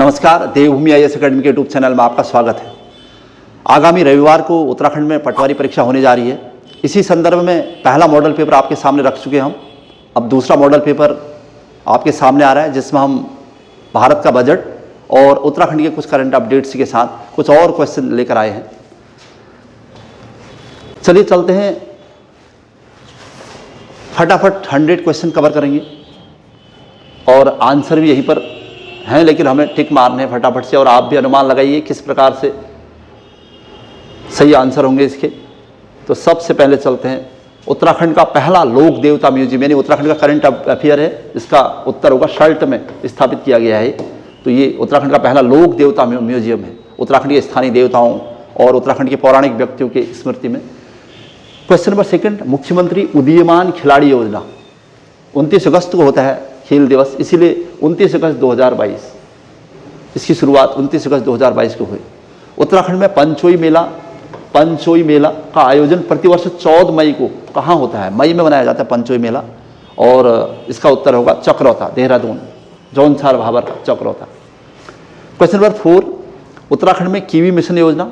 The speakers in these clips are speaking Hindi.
नमस्कार, देवभूमि IAS अकेडमी के यूट्यूब चैनल में आपका स्वागत है। आगामी रविवार को उत्तराखंड में पटवारी परीक्षा होने जा रही है। इसी संदर्भ में पहला मॉडल पेपर आपके सामने रख चुके हैं हम। अब दूसरा मॉडल पेपर आपके सामने आ रहा है, जिसमें हम भारत का बजट और उत्तराखंड के कुछ करंट अपडेट्स के साथ कुछ और क्वेश्चन लेकर आए हैं। चलिए चलते हैं, फटाफट 100 क्वेश्चन कवर करेंगे और आंसर भी यहीं पर हैं, लेकिन हमें टिक मारने हैं फटाफट से। और आप भी अनुमान लगाइए किस प्रकार से सही आंसर होंगे इसके। तो सबसे पहले चलते हैं, उत्तराखंड का पहला लोक देवता म्यूजियम, यानी उत्तराखंड का करंट अफेयर है, इसका उत्तर होगा शर्ट में स्थापित किया गया है। तो ये उत्तराखंड का पहला लोक देवता म्यूजियम है, उत्तराखंड के स्थानीय देवताओं और उत्तराखंड के पौराणिक व्यक्तियों के स्मृति में। क्वेश्चन नंबर 2, मुख्यमंत्री उदीयमान खिलाड़ी योजना 29 अगस्त को होता है खेल दिवस, इसीलिए 29 अगस्त 2022 इसकी शुरुआत 29 अगस्त 2022 को हुई। उत्तराखंड में पंचोई मेला का आयोजन प्रतिवर्ष 14 मई को कहाँ होता है? मई में मनाया जाता है पंचोई मेला, और इसका उत्तर होगा चक्रौता, देहरादून, जौनसार भाबर का चक्रौता। क्वेश्चन नंबर 4, उत्तराखंड में कीवी मिशन योजना,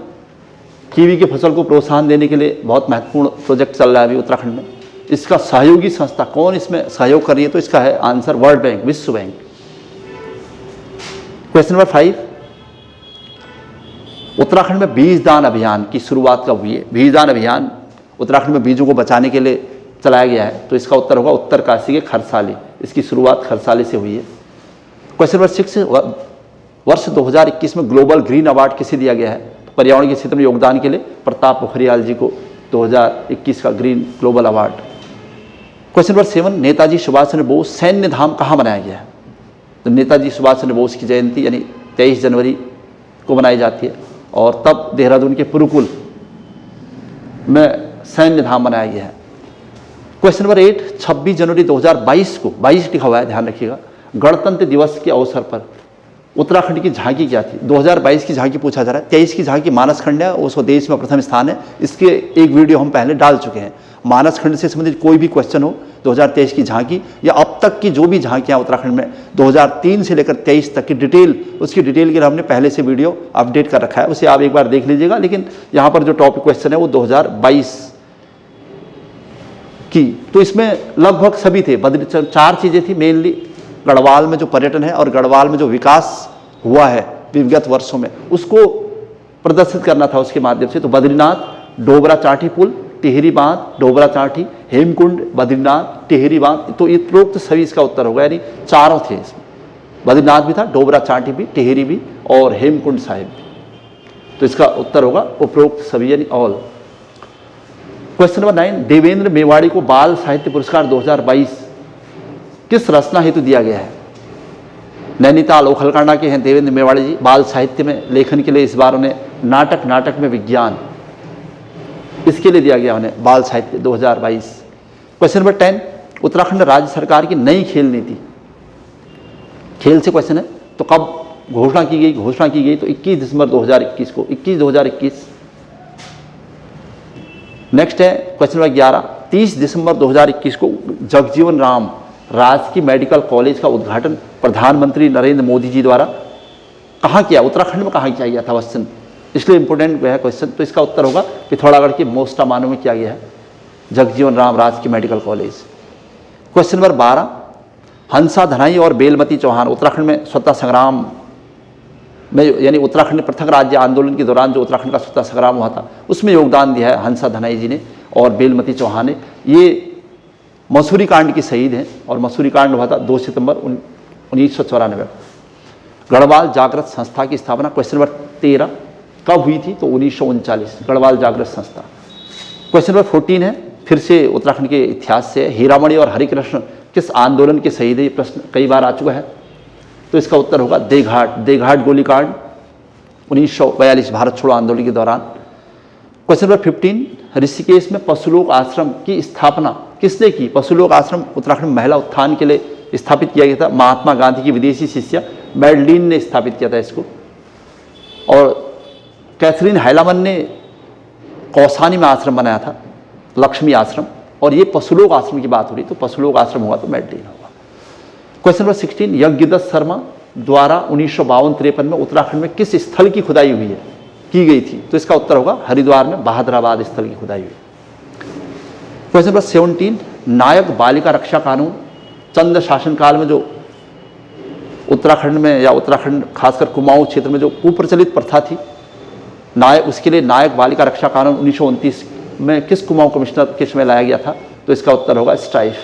कीवी की फसल को प्रोत्साहन देने के लिए बहुत महत्वपूर्ण प्रोजेक्ट चल रहा है अभी उत्तराखंड में। इसका सहयोगी संस्था कौन इसमें सहयोग कर रही है? तो इसका है आंसर वर्ल्ड बैंक, विश्व बैंक। क्वेश्चन नंबर 5, उत्तराखंड में बीज दान अभियान की शुरुआत कब हुई है? बीज दान अभियान उत्तराखंड में बीजों को बचाने के लिए चलाया गया है, तो इसका उत्तर होगा उत्तरकाशी के खरसाली, इसकी शुरुआत खरसाली से हुई है। क्वेश्चन नंबर 6, वर्ष 2021 में ग्लोबल ग्रीन अवार्ड किसे दिया गया है? तो पर्यावरण के क्षेत्र में योगदान के लिए प्रताप पोखरियाल जी को 2021 का green global award. Question number 7, Netaji Subhash Chandra Bose Sainya Dham कहाँ बनाया गया है? तो नेताजी सुभाष चंद्र बोस की जयंती यानी 23 जनवरी को बनाई जाती है, और तब देहरादून के पुरुकुल में सैन्य धाम बनाया गया है। क्वेश्चन नंबर 8, 26 जनवरी 2022 को, 22 लिखा हुआ है, ध्यान रखिएगा, गणतंत्र दिवस के अवसर पर उत्तराखंड की झांकी क्या थी? 2022 की झांकी पूछा जा रहा है। 23 की झांकी मानस खंड है, उसको देश में प्रथम स्थान है। इसके एक वीडियो हम पहले डाल चुके हैं। मानस खंड से संबंधित कोई भी क्वेश्चन हो, 2023 की झांकी या अब तक की जो भी झांकियां उत्तराखंड में 2003 से लेकर 23 तक की डिटेल, उसकी डिटेल के लिए हमने पहले से वीडियो अपडेट कर रखा है, उसे आप एक बार देख लीजिएगा। लेकिन यहाँ पर जो टॉपिक क्वेश्चन है वो 2022 की, तो इसमें लगभग सभी थे। 4 चीज़ें थी मेनली, गढ़वाल में जो पर्यटन है और गढ़वाल में जो विकास हुआ है विगत वर्षों में, उसको प्रदर्शित करना था उसके माध्यम से। तो बद्रीनाथ, डोबरा चांठी पुल, टिहरी बांध, डोबरा चांठी, हेमकुंड, बद्रीनाथ, टिहरी बांध, तो ये उपरोक्त सभी इसका उत्तर होगा, यानी चारों थे इसमें। बद्रीनाथ भी था, डोबरा चांठी भी, टिहरी भी और हेमकुंड साहिब भी, तो इसका उत्तर होगा उपरोक्त सभी, यानी all. Question number 9, Devendra Mewari को बाल साहित्य पुरस्कार 2022 किस रचना हेतु दिया गया है? नैनीताल ओखलकांडा के हैं देवेंद्र मेवाड़ी जी। बाल साहित्य में लेखन के लिए इस बार उन्हें नाटक में विज्ञान, इसके लिए दिया गया उन्हें बाल साहित्य 2022। क्वेश्चन नंबर 10, उत्तराखंड राज्य सरकार की नई खेल नीति, खेल से क्वेश्चन है, तो कब घोषणा की गई? घोषणा की गई तो 21 दिसंबर 2021 को, 21/2021। नेक्स्ट है क्वेश्चन नंबर 11, 30 दिसंबर 2021 को जगजीवन राम राजकीय मेडिकल कॉलेज का उद्घाटन प्रधानमंत्री नरेंद्र मोदी जी द्वारा कहाँ किया? उत्तराखंड में कहाँ किया गया था क्वेश्चन, इसलिए इंपॉर्टेंट है क्वेश्चन। तो इसका उत्तर होगा पिथौरागढ़ के मोस्टा मानो में किया गया है, जगजीवन राम राजकीय मेडिकल कॉलेज। क्वेश्चन नंबर 12, हंसा धनाई और बेलमती चौहान उत्तराखंड में स्वतंत्रता संग्राम में, यानी उत्तराखंड पृथक राज्य आंदोलन के दौरान जो उत्तराखंड का स्वतंत्रता संग्राम हुआ था उसमें योगदान दिया है हंसा धनाई जी ने और बेलमती चौहान ने। ये मसूरी कांड की शहीद हैं, और मसूरी कांड हुआ था 2 सितंबर 1994। गढ़वाल जागृत संस्था की स्थापना क्वेश्चन नंबर 13 कब हुई थी? तो 1939, गढ़वाल जागृत संस्था। क्वेश्चन नंबर 14 है, फिर से उत्तराखंड के इतिहास से, हीरामणि और हरिकृष्ण किस आंदोलन के शहीद है? ये प्रश्न कई बार आ चुका है, तो इसका उत्तर होगा देघाट गोलीकांड 1942 भारत छोड़ो आंदोलन के दौरान। क्वेश्चन नंबर 15, ऋषिकेश में पशुलोक आश्रम की स्थापना किसने की? पशुलोक आश्रम उत्तराखंड में महिला उत्थान के लिए स्थापित किया गया था, महात्मा गांधी की विदेशी शिष्या मैडलिन ने स्थापित किया था इसको, और कैथरीन हैलामन ने कौसानी में आश्रम बनाया था, लक्ष्मी आश्रम, और ये पशुलोक आश्रम की बात हो रही, तो पशुलोक आश्रम हुआ तो मैडलिन होगा। क्वेश्चन नंबर 16, यज्ञदत्त शर्मा द्वारा 1952-53 में उत्तराखंड में किस स्थल की खुदाई हुई है, की गई थी? तो इसका उत्तर होगा हरिद्वार में बहादुराबाद स्थल की खुदाई हुई। क्वेश्चन नंबर 17, नायक बालिका रक्षा कानून चंद शासनकाल में जो उत्तराखंड में या उत्तराखंड खासकर कुमाऊं क्षेत्र में जो कुप्रचलित प्रथा थी, नायक, उसके लिए नायक बालिका रक्षा कानून 1929 में किस कुमाऊं कमिश्नर के समय लाया गया था? तो इसका उत्तर होगा स्ट्राइफ।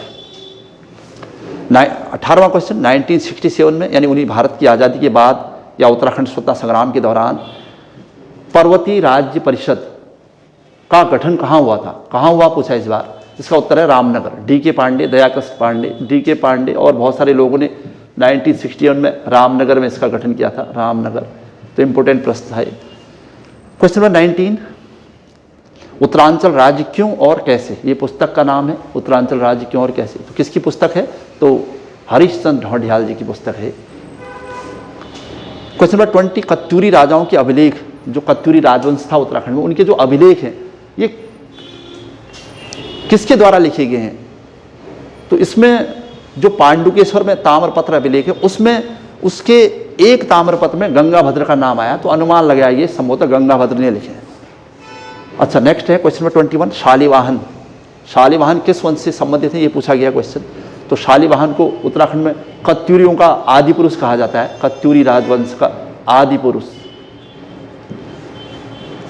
18वां क्वेश्चन, 1967 में यानी उन्हीं भारत की आज़ादी के बाद या उत्तराखंड स्वतंत्रता संग्राम के दौरान पर्वतीय राज्य परिषद का गठन कहाँ हुआ था? कहाँ हुआ पूछा इस बार। इसका उत्तर है रामनगर। डी.के. पांडे, दयाकृष्ण पांडे, डी.के. पांडे और बहुत सारे लोगों ने 1961 में रामनगर में इसका गठन किया था, रामनगर। तो इंपोर्टेंट प्रश्न था ये। क्वेश्चन नंबर 19, उत्तरांचल राज्य क्यों और कैसे, ये पुस्तक का नाम है, उत्तरांचल राज्य क्यों और कैसे। तो किसकी पुस्तक है? तो हरीशचंद्र ढौंडियाल जी की पुस्तक है। क्वेश्चन नंबर 20, कत्यूरी राजाओं के अभिलेख, जो कत्यूरी राजवंश था उत्तराखंड में, उनके जो अभिलेख हैं ये किसके द्वारा लिखे गए हैं? तो इसमें जो पांडुकेश्वर में ताम्रपत्र अभिलेख है उसमें उसके एक ताम्रपत्र में गंगाभद्र का नाम आया, तो अनुमान लगाया ये संभवतः गंगाभद्र ने लिखे हैं। अच्छा, नेक्स्ट है क्वेश्चन नंबर 21, शालिवाहन। शालिवाहन किस वंश से संबंधित है, ये पूछा गया क्वेश्चन। तो शालिवाहन को उत्तराखंड में कत्यूरियों का आदि पुरुष कहा जाता है, कत्यूरी राजवंश का आदि पुरुष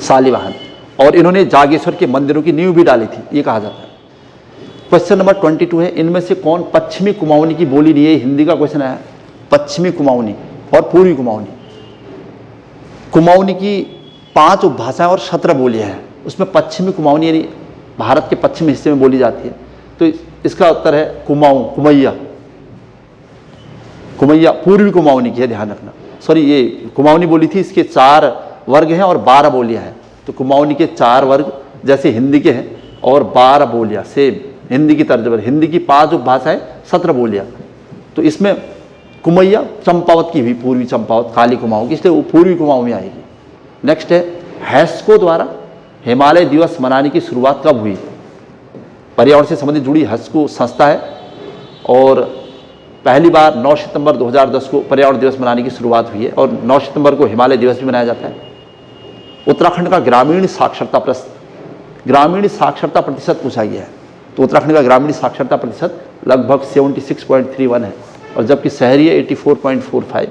शालिवाहन, और इन्होंने जागेश्वर के मंदिरों की नींव भी डाली थी, ये कहा जाता है। क्वेश्चन नंबर 22 है, इनमें से कौन पश्चिमी कुमाऊनी की बोली नहीं है? हिंदी का क्वेश्चन है, पश्चिमी कुमाऊनी और पूर्वी कुमाऊनी। कुमाऊनी की 5 उपभाषाएं और 17 बोलियां हैं, उसमें पश्चिमी कुमाऊनी यानी भारत के पश्चिमी हिस्से में बोली जाती है। तो इसका उत्तर है कुमाऊं, कुमैया। कुमैया पूर्वी कुमाऊनी की है, ध्यान रखना। सॉरी, ये कुमाऊनी बोली थी, इसके 4 वर्ग हैं और 12 बोलियां हैं। तो कुमाऊनी के 4 वर्ग जैसे हिंदी के हैं और 12 बोलियां, सेम हिंदी की तर्ज पर। हिंदी की 5 उपभाषाएं, 17 बोलियां। तो इसमें कुमैया चंपावत की भी, पूर्वी चंपावत, काली कुमाऊं की, इसलिए वो पूर्वी कुमाऊं में आएगी। नेक्स्ट है, हैस्को द्वारा हिमालय दिवस मनाने की शुरुआत कब हुई? पर्यावरण से संबंधित जुड़ी हैस्को संस्था है और पहली बार 9 सितंबर 2010 को पर्यावरण दिवस मनाने की शुरुआत हुई है और 9 सितंबर को हिमालय दिवस भी मनाया जाता है। उत्तराखंड का ग्रामीण साक्षरता प्रतिशत पूछा गया है। तो उत्तराखंड का ग्रामीण साक्षरता प्रतिशत लगभग 76.31 है और जबकि शहरी है 84.45।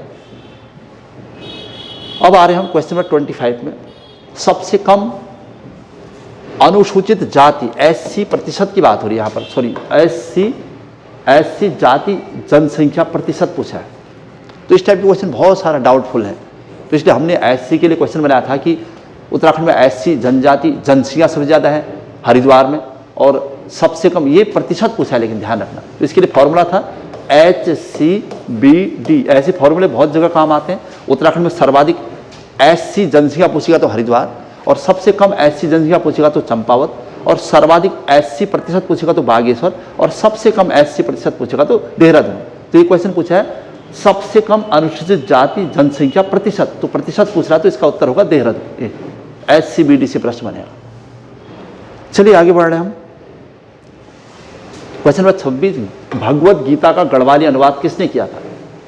अब आ रहे हम क्वेश्चन नंबर 25 में। सबसे कम अनुसूचित जाति एससी प्रतिशत की बात हो रही है यहाँ पर, सॉरी एससी जाति जनसंख्या प्रतिशत पूछा है। तो इस टाइप के क्वेश्चन बहुत सारा डाउटफुल है, तो इसलिए हमने एससी के लिए क्वेश्चन बनाया था कि उत्तराखंड में एससी जनजाति जनसंख्या सबसे ज़्यादा है हरिद्वार में और सबसे कम, ये प्रतिशत पूछा है लेकिन ध्यान रखना। तो इसके लिए फॉर्मूला था HCBD। ऐसे फॉर्मूले बहुत जगह काम आते हैं। उत्तराखंड में सर्वाधिक एससी जनसंख्या पूछेगा तो हरिद्वार, और सबसे कम एससी जनसंख्या पूछेगा तो चंपावत, और सर्वाधिक एससी प्रतिशत पूछेगा तो बागेश्वर, और सबसे कम एससी प्रतिशत पूछेगा तो देहरादून। तो ये क्वेश्चन पूछा है सबसे कम अनुसूचित जाति जनसंख्या प्रतिशत, तो प्रतिशत पूछ रहा है, तो इसका उत्तर होगा देहरादून। HCBD से प्रश्न बनेगा। चलिए आगे बढ़ रहे हैं हम। क्वेश्चन नंबर 26, भगवत गीता का गढ़वाली अनुवाद किसने किया था?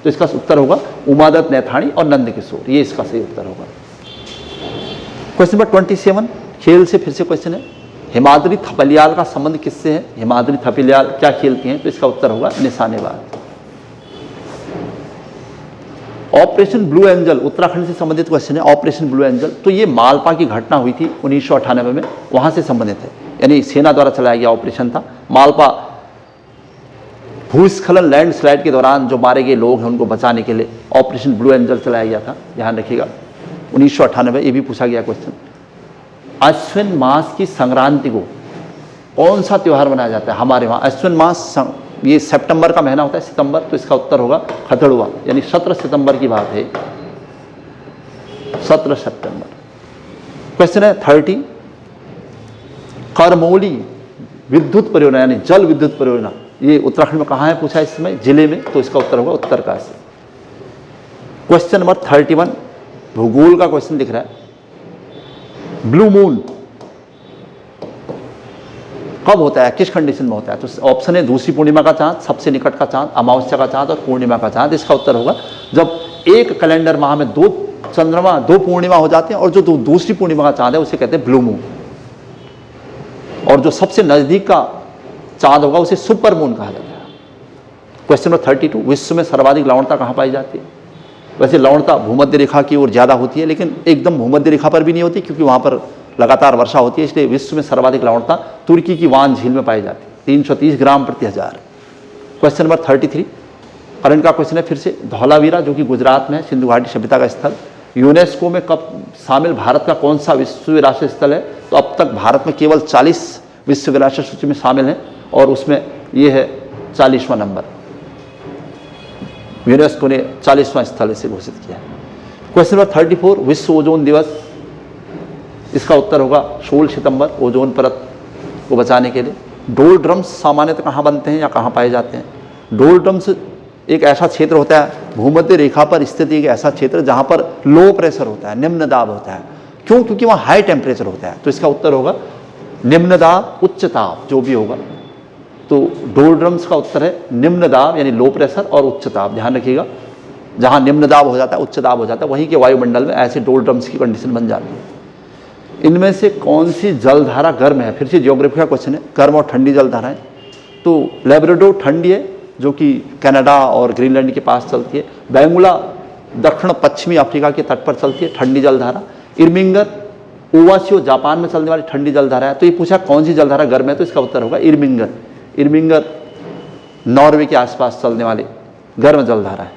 तो इसका उत्तर होगा उमादत्त नैथानी और नंद किशोर, ये इसका सही उत्तर होगा। क्वेश्चन नंबर 27, खेल से फिर से क्वेश्चन है, हिमाद्री थपलियाल का संबंध किससे है? हिमाद्री थपलियाल क्या खेलती हैं? तो इसका उत्तर होगा निशानेबाज। ऑपरेशन ब्लू एंजल उत्तराखंड से संबंधित क्वेश्चन है। ऑपरेशन ब्लू एंजल, तो ये मालपा की घटना हुई थी 1998 में, वहां से संबंधित है, यानी सेना द्वारा चलाया गया ऑपरेशन था। मालपा भूस्खलन लैंडस्लाइड के दौरान जो मारे गए लोग हैं उनको बचाने के लिए ऑपरेशन ब्लू एंजल चलाया गया था, ध्यान रखिएगा 1998। ये भी पूछा गया क्वेश्चन। अश्विन मास की संक्रांति को कौन सा त्यौहार मनाया जाता है हमारे वहाँ? अश्विन मास ये सितंबर का महीना होता है, सितंबर, तो इसका उत्तर होगा खतड़ुआ, यानी 17 सितंबर की बात है, 17 सितंबर। क्वेश्चन है 30, करमौली विद्युत परियोजना यानी जल विद्युत परियोजना ये उत्तराखंड में कहाँ है पूछा है इस समय? जिले में, तो इसका उत्तर होगा उत्तरकाशी। क्वेश्चन नंबर 31, भूगोल का क्वेश्चन दिख रहा है। ब्लू मून कब होता है, किस कंडीशन में होता है? तो ऑप्शन है दूसरी पूर्णिमा का चांद, सबसे निकट का चांद, अमावस्या का चांद और पूर्णिमा का चांद। इसका उत्तर होगा जब एक कैलेंडर माह में 2 चंद्रमा 2 पूर्णिमा हो जाते हैं, और जो दूसरी पूर्णिमा का चांद है उसे कहते हैं ब्लू मून, और जो सबसे नजदीक का चांद होगा उसे सुपर मून कहा जाता है। क्वेश्चन नंबर 32, विश्व में सर्वाधिक लवणता कहाँ पाई जाती है? वैसे लवणता भूमध्य रेखा की ओर ज़्यादा होती है, लेकिन एकदम भूमध्य रेखा पर भी नहीं होती, क्योंकि वहाँ पर लगातार वर्षा होती है, इसलिए विश्व में सर्वाधिक लवणता तुर्की की वान झील में पाई जाती है, 330 ग्राम प्रति हजार। क्वेश्चन नंबर 33, करंट का क्वेश्चन है फिर से। धौलावीरा जो कि गुजरात में है, सिंधु घाटी सभ्यता का स्थल, यूनेस्को में कब शामिल भारत का कौन सा विश्व विरासत स्थल है? तो अब तक भारत में केवल 40 विश्व विरासत सूची में शामिल हैं, और उसमें ये है 40वां नंबर। यूनेस्को ने 40वां स्थल इसे घोषित किया है। क्वेश्चन नंबर 34, विश्व ओजोन दिवस, इसका उत्तर होगा 16 सितंबर, ओजोन परत को बचाने के लिए। डोल ड्रम्स सामान्यतः कहाँ बनते हैं या कहाँ पाए जाते हैं? डोल ड्रम्स एक ऐसा क्षेत्र होता है भूमध्य रेखा पर स्थित, एक ऐसा क्षेत्र जहाँ पर लो प्रेशर होता है, निम्न दाब होता है। क्यों? क्योंकि वहाँ हाई टेम्परेचर होता है। तो इसका उत्तर होगा निम्न दाब, उच्च ताप, जो भी होगा। तो डोल ड्रम्स का उत्तर है निम्न दाब यानी लो प्रेशर और उच्च ताप। ध्यान रखिएगा, जहाँ निम्न दाब हो जाता है, उच्च दाब हो जाता है, वहीं के वायुमंडल में ऐसे डोल ड्रम्स की कंडीशन बन जाती है। इनमें से कौन सी जलधारा गर्म है? फिर से ज्योग्राफी का क्वेश्चन है, गर्म और ठंडी जलधाराएं। तो लैब्राडोर ठंडी है, जो कि कनाडा और ग्रीनलैंड के पास चलती है। बैंगुला दक्षिण पश्चिमी अफ्रीका के तट पर चलती है, ठंडी जलधारा। इर्मिंगर ओवासियो जापान में चलने वाली ठंडी जलधारा है। तो ये पूछा कौन सी जलधारा गर्म है, तो इसका उत्तर होगा इर्मिंगर। इर्मिंगर नॉर्वे के आसपास चलने वाली गर्म जलधारा है।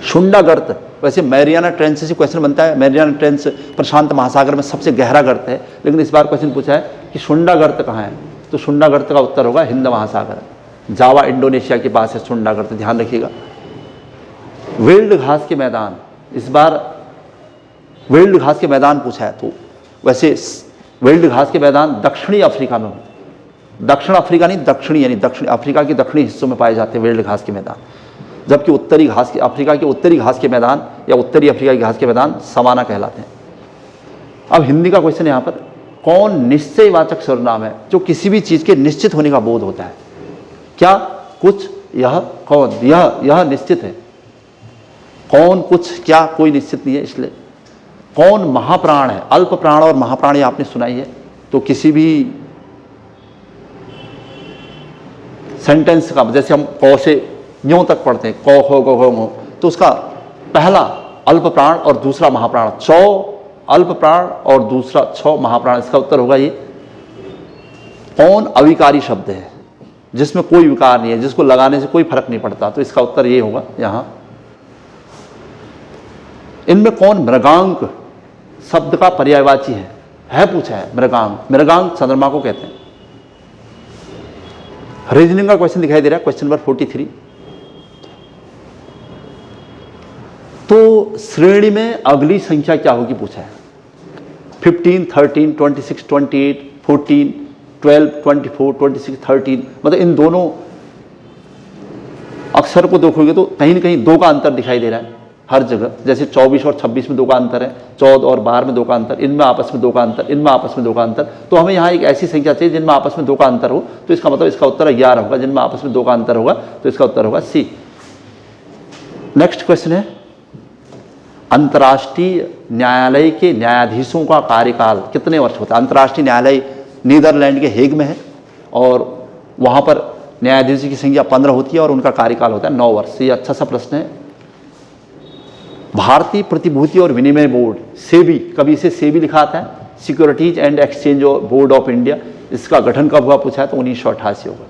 शुंडा गर्त, वैसे मैरियाना ट्रेंच से क्वेश्चन बनता है। मैरियाना ट्रेंच प्रशांत महासागर में सबसे गहरा गर्त है, लेकिन इस बार क्वेश्चन पूछा है कि शुंडा गर्त कहाँ है, तो शुंडा गर्त का उत्तर होगा हिंद महासागर, जावा इंडोनेशिया के पास है शुंडा गर्त। ध्यान रखिएगा। वेल्ड घास के मैदान, इस बार वेल्ड घास के मैदान पूछा है, तो वैसे वेल्ड घास के मैदान दक्षिणी अफ्रीका में होते हैं। दक्षिण अफ्रीका नहीं, दक्षिणी यानी दक्षिण अफ्रीका के दक्षिणी हिस्सों में पाए जाते हैं वेल्ड घास के मैदान, जबकि उत्तरी घास के अफ्रीका के उत्तरी घास के मैदान या उत्तरी अफ्रीका के घास के मैदान सवाना कहलाते हैं। अब हिंदी का क्वेश्चन यहाँ पर, कौन निश्चयवाचक सर्वनाम है जो किसी भी चीज़ के निश्चित होने का बोध होता है? क्या, कुछ, यह, कौन? यह निश्चित है। कौन, कुछ, क्या, कोई निश्चित नहीं है। इसलिए कौन महाप्राण है? अल्प प्राण और महाप्राण ये आपने सुनाई है, तो किसी भी सेंटेंस का, जैसे हम क से न्यों तक पढ़ते हैं, क खो गो घो, तो उसका पहला अल्प प्राण और दूसरा महाप्राण, चौ अल्प प्राण और दूसरा छौ महाप्राण। इसका उत्तर होगा ये। कौन अविकारी शब्द है जिसमें कोई विकार नहीं है, जिसको लगाने से कोई फर्क नहीं पड़ता, तो इसका उत्तर ये होगा यहां। इनमें कौन मृगांक शब्द का पर्यायवाची है पूछा है। मृगांक, मृगांक चंद्रमा को कहते हैं। रीजनिंग का क्वेश्चन दिखाई दे रहा है, क्वेश्चन नंबर 43। तो श्रेणी में अगली संख्या क्या होगी पूछा है। 15, 13, 26, 28, 14, 12, 24, 26, 13, मतलब इन दोनों अक्षर को देखोगे तो कहीं न कहीं 2 का अंतर दिखाई दे रहा है हर जगह। जैसे 24 और 26 में 2 का अंतर है, 14 और 12 में 2 का अंतर, इनमें आपस में 2 का अंतर, इनमें आपस में 2 का अंतर। तो हमें यहाँ एक ऐसी संख्या चाहिए जिनमें आपस में 2 का अंतर हो, तो इसका मतलब इसका उत्तर 11 होगा। जिनमें आपस में 2 का अंतर होगा तो इसका उत्तर होगा सी। नेक्स्ट क्वेश्चन है, अंतर्राष्ट्रीय न्यायालय के न्यायाधीशों का कार्यकाल कितने वर्ष होता है? अंतर्राष्ट्रीय न्यायालय नीदरलैंड के हेग में है, और वहाँ पर न्यायाधीशों की संख्या 15 होती है और उनका कार्यकाल होता है 9 वर्ष। ये अच्छा सा प्रश्न है। भारतीय प्रतिभूति और विनिमय बोर्ड, सेबी, कभी इसे सेबी लिखा आता है, securities and exchange board of India. इसका गठन कब हुआ पूछा है तो 1988 होगा।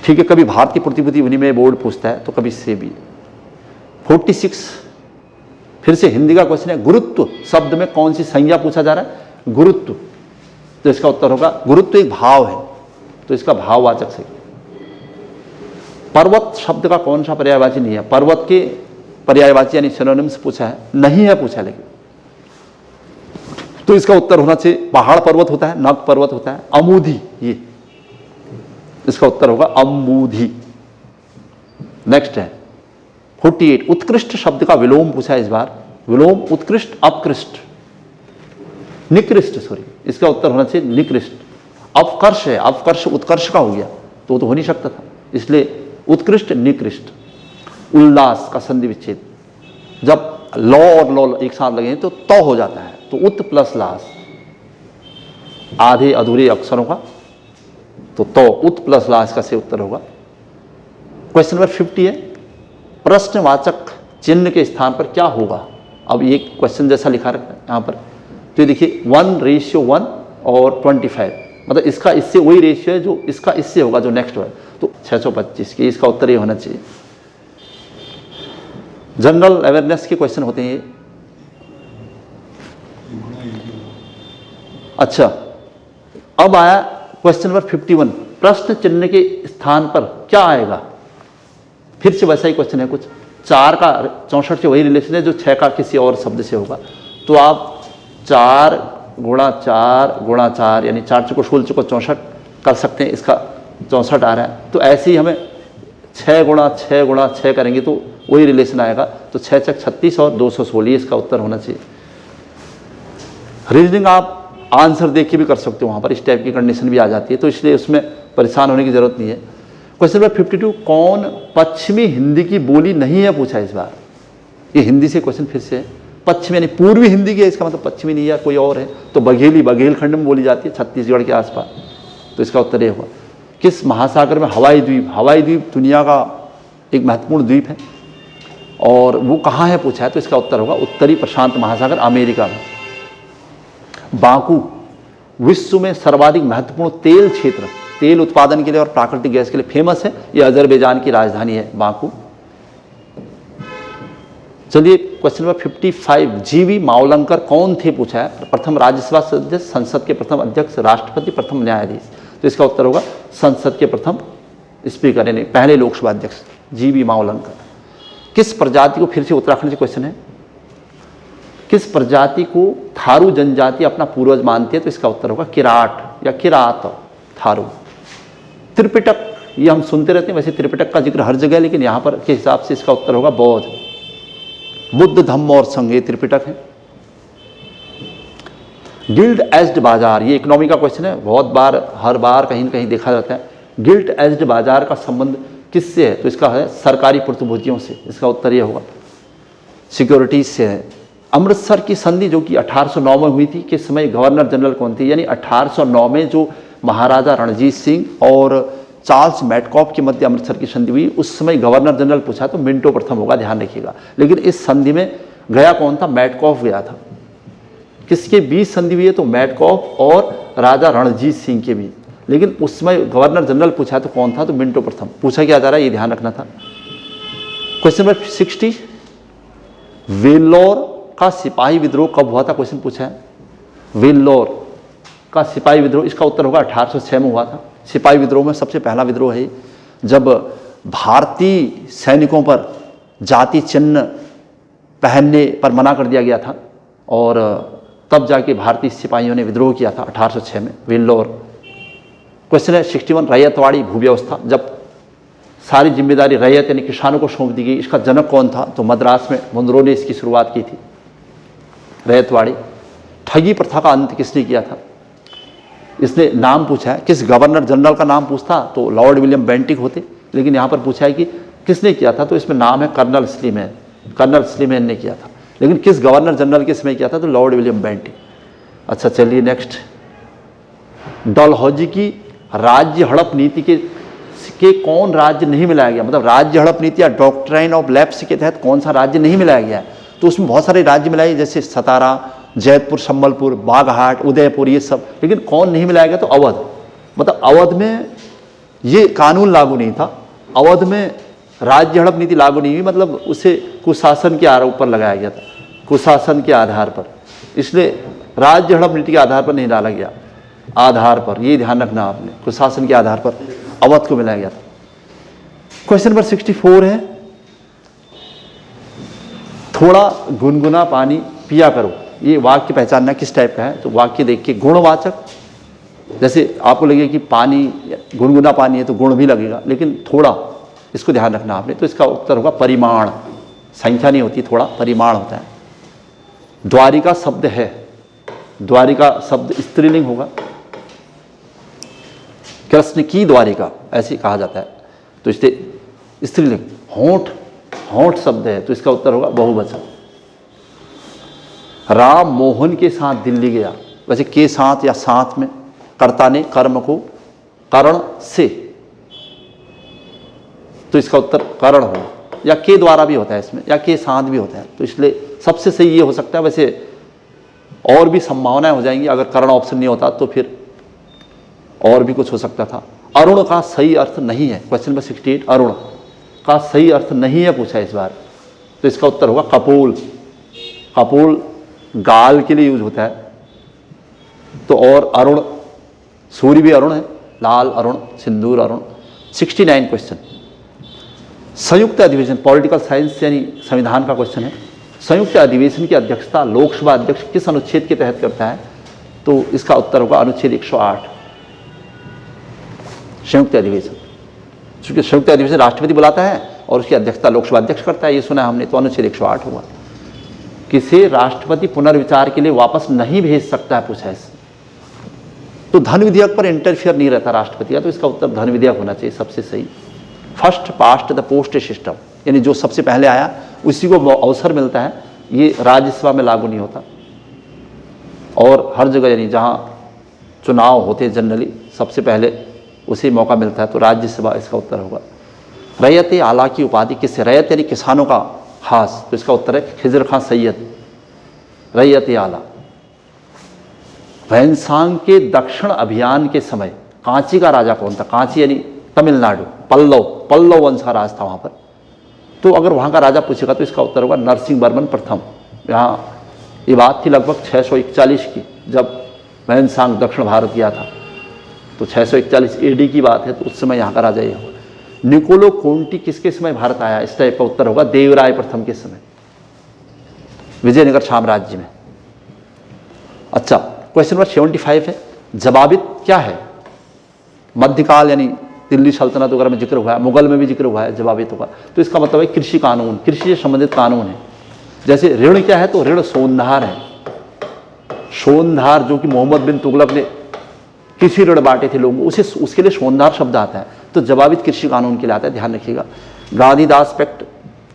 ठीक है, कभी भारतीय प्रतिभूति विनिमय बोर्ड पूछता है तो कभी सेबी। 46 फिर से हिंदी का क्वेश्चन है, गुरुत्व शब्द में कौन सी संज्ञा पूछा जा रहा है? गुरुत्व, तो इसका उत्तर होगा, गुरुत्व एक भाव है तो इसका भाववाचक से। पर्वत शब्द का कौन सा पर्यायवाची नहीं है? पर्वत के पर्यायवाची यानी सिनोनिम्स पूछा है, नहीं है पूछा, लेकिन तो इसका उत्तर होना चाहिए पहाड़ पर्वत होता है, नग पर्वत होता है, अमूधी, ये इसका उत्तर होगा अम्बूधी। नेक्स्ट है 48, उत्कृष्ट शब्द का विलोम पूछा है इस बार। विलोम उत्कृष्ट, अपकृष्ट, निकृष्ट, सॉरी, इसका उत्तर होना चाहिए निकृष्ट। अपकर्ष है, अपकर्ष उत्कर्ष का हो गया तो वो तो हो नहीं सकता था, इसलिए उत्कृष्ट निकृष्ट। उल्लास का संधि विच्छेद, जब लौ और लौ एक साथ लगे तो तौ हो जाता है, तो उत प्लस लास, आधे अधूरे अक्षरों का, तो तौ उत प्लस लास का से उत्तर होगा। क्वेश्चन नंबर 50 है, प्रश्नवाचक चिन्ह के स्थान पर क्या होगा। अब ये क्वेश्चन जैसा लिखा रखा है यहाँ पर, तो ये देखिए 1:1 और 25, मतलब इसका इससे वही रेशियो है जो इसका इससे होगा जो नेक्स्ट है, तो 625 की इसका उत्तर ये होना चाहिए। जनरल अवेयरनेस के क्वेश्चन होते हैं ये। अच्छा, अब आया क्वेश्चन नंबर 51, प्रश्न चिन्ह के स्थान पर क्या आएगा। फिर से वैसा ही क्वेश्चन है, कुछ 4 का 64 से वही रिलेशन है जो 6 का किसी और शब्द से होगा, तो आप 4 गुणा 4 यानी 4 चुको 16 चुको 64 कर सकते हैं, इसका 64 आ रहा है। तो ऐसे ही हमें 6 गुणा 6 करेंगे तो वही रिलेशन आएगा, तो 6 चक 36 और 216 इसका उत्तर होना चाहिए। रीजनिंग आप आंसर देख के भी कर सकते हो, वहाँ पर इस टाइप की कंडीशन भी आ जाती है, तो इसलिए उसमें परेशान होने की जरूरत नहीं है। क्वेश्चन नंबर 52, कौन पश्चिमी हिंदी की बोली नहीं है पूछा इस बार। ये हिंदी से क्वेश्चन फिर से है, पश्चिमी यानी पूर्वी हिंदी की है, इसका मतलब पश्चिमी नहीं है, कोई और है, तो बघेलखंड में बोली जाती है छत्तीसगढ़ के आसपास, तो इसका उत्तर ये होगा। किस महासागर में हवाई द्वीप दुनिया का एक महत्वपूर्ण द्वीप है और वो कहाँ है पूछा है, तो इसका उत्तर होगा उत्तरी प्रशांत महासागर, अमेरिका में। बाकू विश्व में सर्वाधिक महत्वपूर्ण तेल क्षेत्र, तेल उत्पादन के लिए और प्राकृतिक गैस के लिए फेमस है, यह अजरबैजान की राजधानी है बाकू। चलिए क्वेश्चन नंबर 55, जीवी मावलंकर कौन थे पूछा है। प्रथम राज्यसभा सदस्य, संसद के प्रथम अध्यक्ष, राष्ट्रपति, प्रथम न्यायाधीश, तो इसका उत्तर होगा संसद के प्रथम स्पीकर यानी पहले लोकसभा अध्यक्ष जीवी मावलंकर। किस प्रजाति को, फिर से उत्तराखंड से क्वेश्चन है, किस प्रजाति को थारू जनजाति अपना पूर्वज मानती है, तो इसका उत्तर होगा किराट या किरात थारू। त्रिपिटक, ये हम सुनते रहते हैं, वैसे त्रिपिटक का जिक्र हर जगह, लेकिन यहाँ पर के हिसाब से इसका उत्तर होगा बौद्ध। बुद्ध, धम्म और संघ, ये त्रिपिटक है। गिल्ड एज्ड बाजार, ये इकोनॉमी का क्वेश्चन है, बहुत बार हर बार कहीं न कहीं देखा जाता है। गिल्ड एज्ड बाजार का संबंध किससे है, तो इसका है सरकारी प्रतिभूतियों से, इसका उत्तर ये होगा सिक्योरिटीज से है। अमृतसर की संधि जो कि 1809 में हुई थी, किस समय गवर्नर जनरल कौन थे, यानी 1809 में जो महाराजा रणजीत सिंह और चार्ल्स मैडकॉफ के मध्य अमृतसर की संधि हुई, उस समय गवर्नर जनरल पूछा तो मिंटो प्रथम होगा, ध्यान रखिएगा। लेकिन इस संधि में गया कौन था, मैडकॉफ गया था। किसके बीच संधि हुई है, तो मैडकॉफ और राजा रणजीत सिंह के बीच, लेकिन उस समय गवर्नर जनरल पूछा तो कौन था, तो मिंटो प्रथम। पूछा क्या जा रहा है ये ध्यान रखना था। क्वेश्चन नंबर 60, वेल्लोर का सिपाही विद्रोह कब हुआ था, क्वेश्चन पूछा है। वेल्लोर का सिपाही विद्रोह, इसका उत्तर होगा 1806 में हुआ था। सिपाही विद्रोह में सबसे पहला विद्रोह है जब भारतीय सैनिकों पर जाति चिन्ह पहनने पर मना कर दिया गया था, और तब जाके भारतीय सिपाहियों ने विद्रोह किया था 1806 में, वेल्लोर। क्वेश्चन है 61, रैयतवाड़ी भूव्यवस्था, जब सारी जिम्मेदारी रैयत यानी किसानों को सौंप दी गई, इसका जनक कौन था, तो मद्रास में मुनरो ने इसकी शुरुआत की थी, रैयतवाड़ी। ठगी प्रथा का अंत किसने किया था, इसने नाम पूछा है। किस गवर्नर जनरल का नाम पूछता तो लॉर्ड विलियम बेंटिक होते, लेकिन यहाँ पर पूछा है कि किसने किया था, तो इसमें नाम है कर्नल स्लीमैन, कर्नल स्लीमैन ने किया था। लेकिन किस गवर्नर जनरल के समय किया था, तो लॉर्ड विलियम बेंटिक। अच्छा चलिए नेक्स्ट, डलहौजी की राज्य हड़प नीति के कौन राज्य नहीं मिलाया गया, मतलब राज्य हड़प नीति या डॉक्ट्राइन ऑफ लैप्स के तहत कौन सा राज्य नहीं मिलाया गया है, तो उसमें बहुत सारे राज्य मिलाए, जैसे सतारा, जयपुर, संबलपुर, बागहाट, उदयपुर, ये सब। लेकिन कौन नहीं मिलाया गया, तो अवध। मतलब अवध में ये कानून लागू नहीं था, अवध में राज्य हड़प नीति लागू नहीं हुई, मतलब उसे कुशासन के आरोप पर लगाया गया था, कुशासन के आधार पर, इसलिए राज्य हड़प नीति के आधार पर नहीं डाला गया, आधार पर, ये ध्यान रखना आपने, कुशासन के आधार पर अवध को मिलाया गया था। क्वेश्चन नंबर 64 है, थोड़ा गुनगुना पानी पिया करो, ये वाक्य पहचानना किस टाइप का है, तो वाक्य देखिए गुणवाचक, जैसे आपको लगेगा कि पानी गुनगुना पानी है तो गुण भी लगेगा, लेकिन थोड़ा, इसको ध्यान रखना आपने, तो इसका उत्तर होगा परिमाण, संख्या नहीं होती, थोड़ा परिमाण होता है। द्वारिका शब्द है, द्वारिका शब्द स्त्रीलिंग होगा, कृष्ण की द्वारिका ऐसे कहा जाता है, तो इससे स्त्रीलिंग। होंठ होंठ शब्द है, तो इसका उत्तर होगा बहुवचन। राम मोहन के साथ दिल्ली गया, वैसे के साथ या साथ में कर्ता ने कर्म को करण से, तो इसका उत्तर करण होगा, या के द्वारा भी होता है इसमें, या के साथ भी होता है, तो इसलिए सबसे सही ये हो सकता है। वैसे और भी संभावनाएं हो जाएंगी, अगर करण ऑप्शन नहीं होता तो फिर और भी कुछ हो सकता था। अरुण का सही अर्थ नहीं है, क्वेश्चन नंबर 68 अरुण का सही अर्थ नहीं है पूछा इस बार, तो इसका उत्तर होगा कपोल। कपोल गाल के लिए यूज होता है, तो और अरुण, सूर्य भी अरुण है, लाल अरुण, सिंदूर अरुण। 69 क्वेश्चन, संयुक्त अधिवेशन, पॉलिटिकल साइंस यानी संविधान का क्वेश्चन है। संयुक्त अधिवेशन की अध्यक्षता लोकसभा अध्यक्ष किस अनुच्छेद के तहत करता है, तो इसका उत्तर होगा अनुच्छेद 108। संयुक्त अधिवेशन, क्योंकि संयुक्त अधिवेशन राष्ट्रपति बुलाता है और उसकी अध्यक्षता लोकसभा अध्यक्ष करता है, ये सुना हमने, तो अनुच्छेद 108 होगा। किसे राष्ट्रपति पुनर्विचार के लिए वापस नहीं भेज सकता है पूछा है, तो धन विधेयक पर इंटरफियर नहीं रहता राष्ट्रपति का, तो इसका उत्तर धन विधेयक होना चाहिए सबसे सही। First past the post system, यानी जो सबसे पहले आया उसी को अवसर मिलता है, ये राज्यसभा में लागू नहीं होता, और हर जगह यानी जहां चुनाव होते जनरली सबसे पहले उसे मौका मिलता है, तो राज्यसभा इसका उत्तर होगा। रैयत आला की उपाधि किससे, रैयत यानी किसानों का खास, तो इसका उत्तर है खिजर खां सैयद, रैयत आला। वैनसांग के दक्षिण अभियान के समय कांची का राजा कौन था, कांची यानी तमिलनाडु, पल्लव वंश का राज था वहाँ पर, तो अगर वहाँ का राजा पूछेगा तो इसका उत्तर होगा नरसिंह वर्मन प्रथम। यहाँ ये बात थी लगभग 641 की, जब वैनसांग दक्षिण भारत गया था, तो 641 AD की बात है, तो उस समय यहाँ का राजा ये होगा। निकोलो कोंटी किसके समय भारत आया, इस टाइप का उत्तर होगा देवराय प्रथम के समय, विजयनगर साम्राज्य में। अच्छा, क्वेश्चन नंबर 75 है, जवाबित क्या है, मध्यकाल यानी दिल्ली सल्तनत वगैरह में जिक्र हुआ है, मुगल में भी जिक्र हुआ है जवाबित होगा, तो इसका मतलब है कृषि कानून, कृषि से संबंधित कानून है। जैसे ऋण क्या है, तो ऋण सोनधार है, सोनधार जो कि मोहम्मद बिन तुगलक ने कृषि ऋण बांटे थे लोगों को, उसे उसके लिए सोनधार शब्द आता है, तो जवाबित कृषि कानून के लिए आता है, ध्यान रखिएगा। गांधीदास पैक्ट,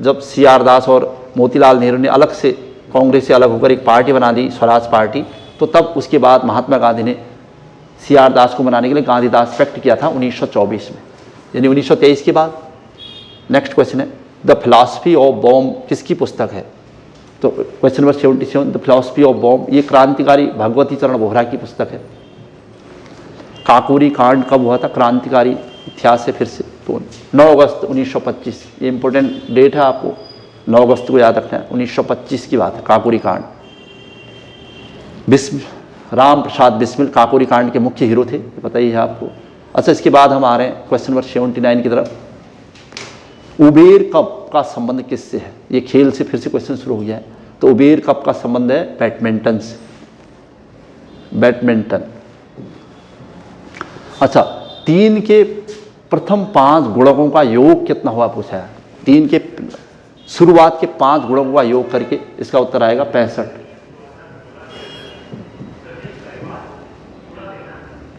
जब CR दास और मोतीलाल नेहरू ने अलग से कांग्रेस से अलग होकर एक पार्टी बना दी, स्वराज पार्टी, तो तब उसके बाद महात्मा गांधी ने CR दास को बनाने के लिए गांधीदास पैक्ट किया था 1924 में, यानी 1923 के बाद। नेक्स्ट क्वेश्चन है, द फिलॉसफी ऑफ बॉम्ब किसकी पुस्तक है, तो question number 77 the philosophy of bomb, ये क्रांतिकारी भगवती चरण बोहरा की पुस्तक है। काकोरी कांड कब हुआ था, क्रांतिकारी इतिहास है फिर से, तो 9 अगस्त 1925, ये इंपॉर्टेंट डेट है, आपको 9 अगस्त को याद रखना है, 1925 की बात है काकोरी कांड। राम प्रसाद बिस्मिल काकोरी कांड के मुख्य हीरो थे, पता ही है आपको। अच्छा, इसके बाद हम आ रहे हैं क्वेश्चन नंबर 79 की तरफ। उबेर कप का संबंध किससे है, ये खेल से फिर से क्वेश्चन शुरू हो गया है, तो उबेर कप का संबंध है बैडमिंटन से, बैडमिंटन। अच्छा, 3 के प्रथम 5 गुणकों का योग कितना हुआ पूछा है, 3 के शुरुआत के 5 गुणकों का योग करके इसका उत्तर आएगा 65।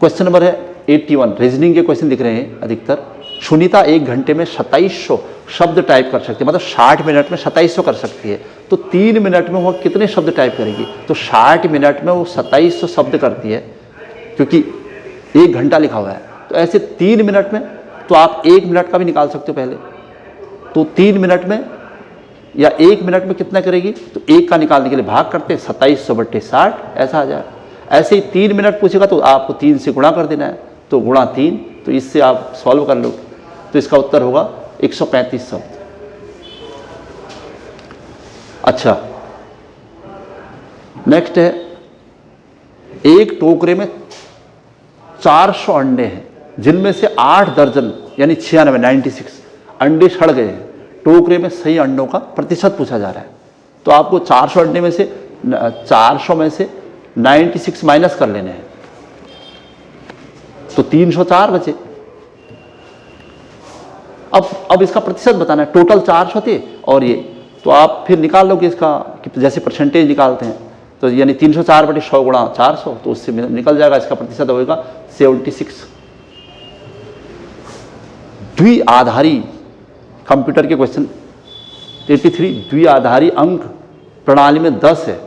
क्वेश्चन नंबर है 81, रीजनिंग के क्वेश्चन दिख रहे हैं अधिकतर। सुनीता 1 घंटे में 2700 शब्द टाइप कर सकती है, मतलब 60 मिनट में 2700 कर सकती है, तो 3 मिनट में वो कितने शब्द टाइप करेगी, तो 60 मिनट में वो 2700 शब्द करती है, क्योंकि 1 घंटा लिखा हुआ है, तो ऐसे 3 मिनट में, तो आप 1 मिनट का भी निकाल सकते हो पहले, तो 3 मिनट में या 1 मिनट में कितना करेगी, तो 1 का निकालने के लिए भाग करते 2700/60, ऐसा आ जाए। ऐसे ही 3 मिनट पूछेगा तो आपको 3 से गुणा कर देना है, तो गुणा 3, तो इससे आप सॉल्व कर लो, तो इसका उत्तर होगा 135 शब्द। अच्छा, नेक्स्ट है, एक टोकरे में 400 अंडे हैं, जिनमें से 8 दर्जन यानी 96 अंडे सड़ गए हैं, टोकरे में सही अंडों का प्रतिशत पूछा जा रहा है, तो आपको 400 अंडे में से 400 में से 96 माइनस कर लेने हैं, तो 304 बचे। अब इसका प्रतिशत बताना है, टोटल 400 थे और ये, तो आप फिर निकाल लोगे इसका, जैसे परसेंटेज निकालते हैं, तो यानी 304/100 गुणा 400, तो उससे निकल जाएगा, इसका प्रतिशत होगा 76। द्विआधारी कंप्यूटर के क्वेश्चन 83 द्विआधारी अंक प्रणाली में 10 है,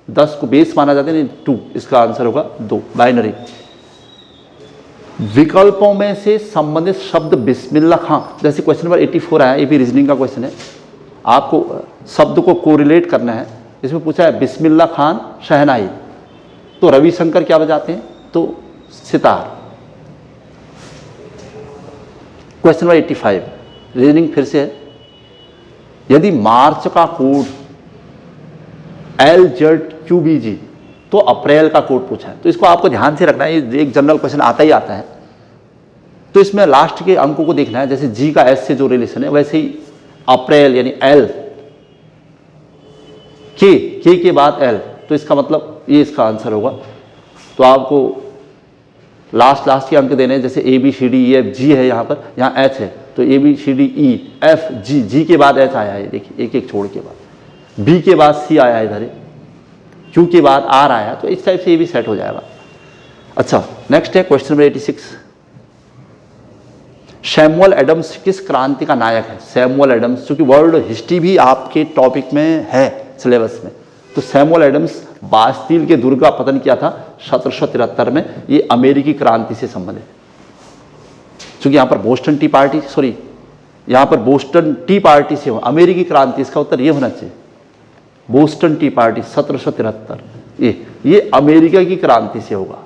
10 को बेस माना जाता है, 2, इसका आंसर होगा 2, बाइनरी। विकल्पों में से संबंधित शब्द बिस्मिल्लाह खां, जैसे क्वेश्चन नंबर 84 आया, ये भी रीजनिंग का क्वेश्चन है, आपको शब्द को कोरिलेट करना है। इसमें पूछा है बिस्मिल्लाह खान शहनाई, तो रविशंकर क्या बजाते हैं, तो सितार। क्वेश्चन नंबर 85 रीजनिंग फिर से है, यदि मार्च का कोड LZQBG तो अप्रैल का कोड पूछा है, तो इसको आपको ध्यान से रखना है, ये एक जनरल क्वेश्चन आता ही आता है। तो इसमें लास्ट के अंकों को देखना है, जैसे G का S से जो रिलेशन है, वैसे ही अप्रैल यानी L, K के बाद L, तो इसका मतलब ये इसका आंसर होगा। तो आपको लास्ट के अंक देने हैं, जैसे ABCDEFG है, यहाँ पर, यहाँ H है, तो ABCDEFG, G के बाद H आया है, देखिए एक छोड़ के बाद, B के बाद C आया है इधर, Q के बाद R आया, तो इस टाइप से ये भी सेट हो जाएगा। अच्छा, नेक्स्ट है क्वेश्चन नंबर 86, सैमुअल एडम्स किस क्रांति का नायक है? सैमुअल एडम्स, चूंकि वर्ल्ड हिस्ट्री भी आपके टॉपिक में है सिलेबस में, तो सैमुअल एडम्स बास्टील के दुर्ग का पतन किया था 1773 में, ये अमेरिकी क्रांति से संबंधित। चूंकि यहाँ पर बोस्टन टी पार्टी से हो, अमेरिकी क्रांति, इसका उत्तर ये होना चाहिए, बोस्टन टी पार्टी 1773, ये अमेरिका की क्रांति से होगा,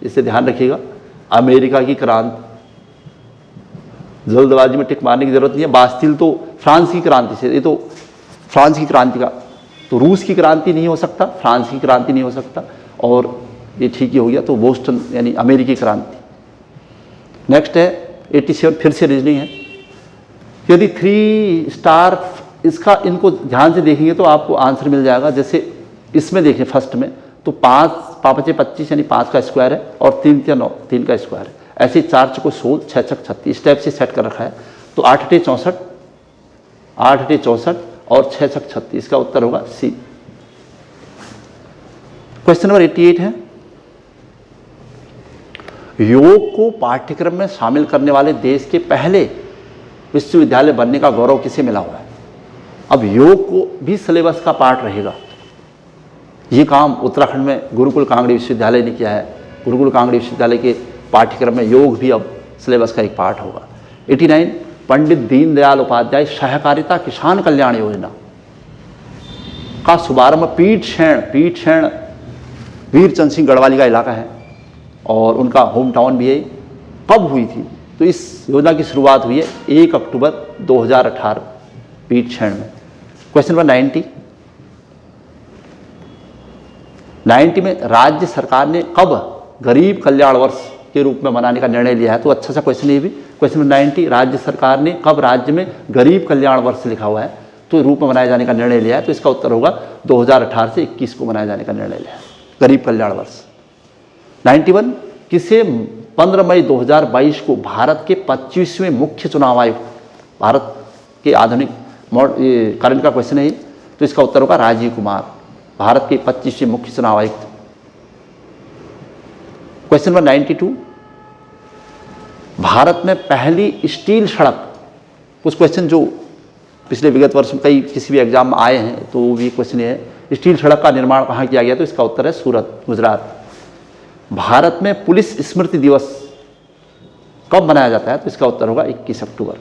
इसे ध्यान रखिएगा, अमेरिका की क्रांति। जल्दबाजी में टिक मारने की जरूरत नहीं है। बास्टील तो फ्रांस की क्रांति से, ये तो फ्रांस की क्रांति का, तो रूस की क्रांति नहीं हो सकता, फ्रांस की क्रांति नहीं हो सकता, और ये ठीक ही हो गया, तो बोस्टन यानी अमेरिकी क्रांति। नेक्स्ट है 87, फिर से रीजनिंग है, यदि 3 स्टार, इसका इनको ध्यान से देखेंगे तो आपको आंसर मिल जाएगा। जैसे इसमें देखें फर्स्ट में, तो 5 5 25 यानी 5 का स्क्वायर है, और 3 3 9 3 का स्क्वायर है, ऐसे 4 चौको 16, 6 छक 36 स्टेप से सेट कर रखा है। तो 8 8 64, 8 8 64 और 6 छक 36, इसका उत्तर होगा सी। क्वेश्चन नंबर 88 है, योग को पाठ्यक्रम में शामिल करने वाले देश के पहले विश्वविद्यालय बनने का गौरव किसे मिला हुआ है? अब योग को भी सिलेबस का पार्ट रहेगा, ये काम उत्तराखंड में गुरुकुल कांगड़ी विश्वविद्यालय ने किया है। गुरुकुल कांगड़ी विश्वविद्यालय के पाठ्यक्रम में योग भी अब सिलेबस का एक पार्ट होगा। 89, पंडित दीनदयाल उपाध्याय सहकारिता किसान कल्याण योजना का शुभारंभ पीठ शैण वीरचंद सिंह गढ़वाली का इलाका है, और उनका होम टाउन भी है। कब हुई थी? तो इस योजना की शुरुआत हुई है 1 अक्टूबर 2018 पीठ शैण में। क्वेश्चन नंबर 90 में राज्य सरकार ने कब गरीब कल्याण वर्ष के रूप में मनाने का निर्णय लिया है? तो अच्छा सा क्वेश्चन ये भी। क्वेश्चन नंबर 90, राज्य सरकार ने कब राज्य में गरीब कल्याण वर्ष लिखा हुआ है तो रूप में मनाए जाने का निर्णय लिया है? तो इसका उत्तर होगा 2018 से 21 को मनाए जाने का निर्णय लिया है गरीब कल्याण वर्ष। 91, किसे 15 मई 2022 को भारत के 25वें मुख्य चुनाव आयुक्त, भारत के आधुनिक करंट का क्वेश्चन है ये, तो इसका उत्तर होगा राजीव कुमार, भारत के 25वें मुख्य चुनाव आयुक्त। क्वेश्चन नंबर 92, भारत में पहली स्टील सड़क, कुछ क्वेश्चन जो पिछले विगत वर्ष में कई किसी भी एग्जाम में आए हैं तो वो भी क्वेश्चन है, स्टील सड़क का निर्माण कहाँ किया गया? तो इसका उत्तर है सूरत, गुजरात। भारत में पुलिस स्मृति दिवस कब मनाया जाता है? तो इसका उत्तर होगा 21 अक्टूबर।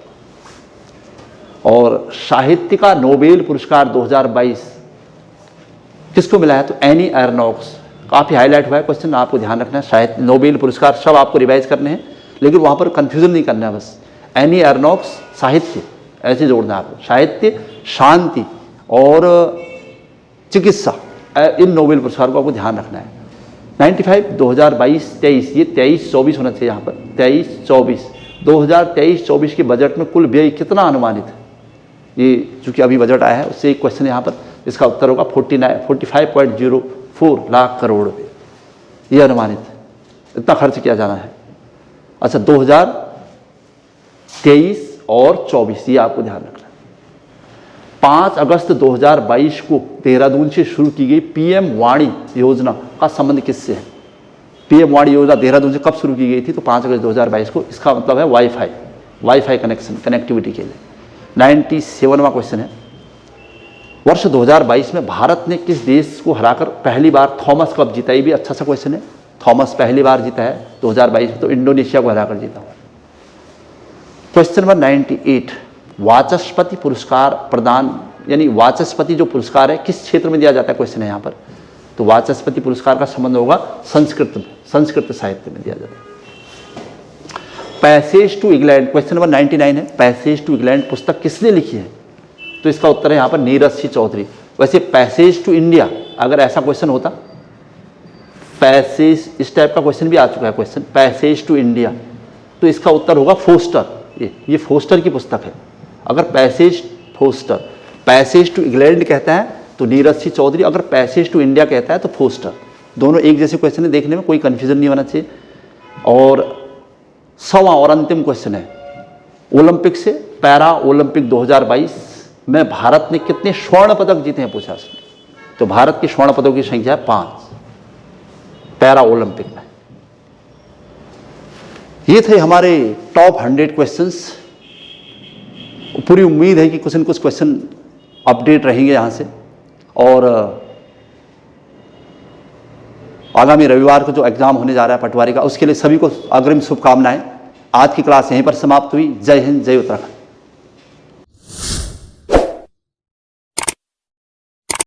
और साहित्य का नोबेल पुरस्कार 2022 किसको मिला है? तो एनी एर्नोक्स, काफ़ी हाईलाइट हुआ है क्वेश्चन, आपको ध्यान रखना है। साहित्य नोबेल पुरस्कार सब आपको रिवाइज करने हैं, लेकिन वहाँ पर कन्फ्यूजन नहीं करना है, बस एनी एर्नोक्स साहित्य ऐसे जोड़ना है आपको, साहित्य, शांति और चिकित्सा, इन नोबेल पुरस्कार को आपको ध्यान रखना है। 95, 2022-23, ये 23-24 होना चाहिए यहाँ पर, 23-24, 2023-24 के बजट में कुल व्यय कितना अनुमानित है? ये चूँकि अभी बजट आया है उससे एक क्वेश्चन यहाँ पर, इसका उत्तर होगा 45.04 लाख करोड़ रुपये, ये अनुमानित है, इतना खर्च किया जाना है। अच्छा, 2023 और 24 ये आपको ध्यान रखना है। 5 अगस्त 2022 को देहरादून से शुरू की गई पीएम वाणी योजना का संबंध किससे है? पीएम वाणी योजना देहरादून से कब शुरू की गई थी? तो 5 अगस्त 2022 को। इसका मतलब है वाईफाई कनेक्टिविटी के लिए। 97वां क्वेश्चन है, वर्ष 2022 में भारत ने किस देश को हराकर पहली बार थॉमस कप जीता? ये भी अच्छा सा क्वेश्चन है। थॉमस पहली बार जीता है 2022 में, तो इंडोनेशिया को हराकर जीता हुआ। क्वेश्चन नंबर 98, वाचस्पति पुरस्कार प्रदान, यानी वाचस्पति जो पुरस्कार है किस क्षेत्र में दिया जाता है? क्वेश्चन है यहाँ पर। तो वाचस्पति पुरस्कार का संबंध होगा संस्कृत में, संस्कृत साहित्य में दिया जाता है। Passage to England, question number 99 है, पैसेज टू इंग्लैंड पुस्तक किसने लिखी है? तो इसका उत्तर है यहाँ पर नीरज सिंह चौधरी। वैसे पैसेज टू इंडिया अगर ऐसा क्वेश्चन होता, पैसेज इस टाइप का क्वेश्चन भी आ चुका है, क्वेश्चन पैसेज टू इंडिया, तो इसका उत्तर होगा फोस्टर। ये फोस्टर की पुस्तक है। अगर passage Forster, passage to England कहता है तो नीरज सिंह चौधरी, अगर पैसेज टू इंडिया कहता है तो फोस्टर। दोनों एक जैसे क्वेश्चन है, देखने में कोई कंफ्यूजन नहीं होना चाहिए। और 100वां और अंतिम क्वेश्चन है, ओलंपिक से पैरा ओलंपिक 2022 में भारत ने कितने स्वर्ण पदक जीते हैं पूछा उसने। तो भारत के स्वर्ण पदकों की संख्या है 5 पैरा ओलंपिक में। ये थे हमारे टॉप 100 क्वेश्चंस। पूरी उम्मीद है कि कुछ न कुछ क्वेश्चन अपडेट रहेंगे यहाँ से। और आगामी रविवार को जो एग्जाम होने जा रहा है पटवारी का, उसके लिए सभी को अग्रिम शुभकामनाएं। आज की क्लास यहीं पर समाप्त हुई। जय हिंद, जय उत्तराखंड।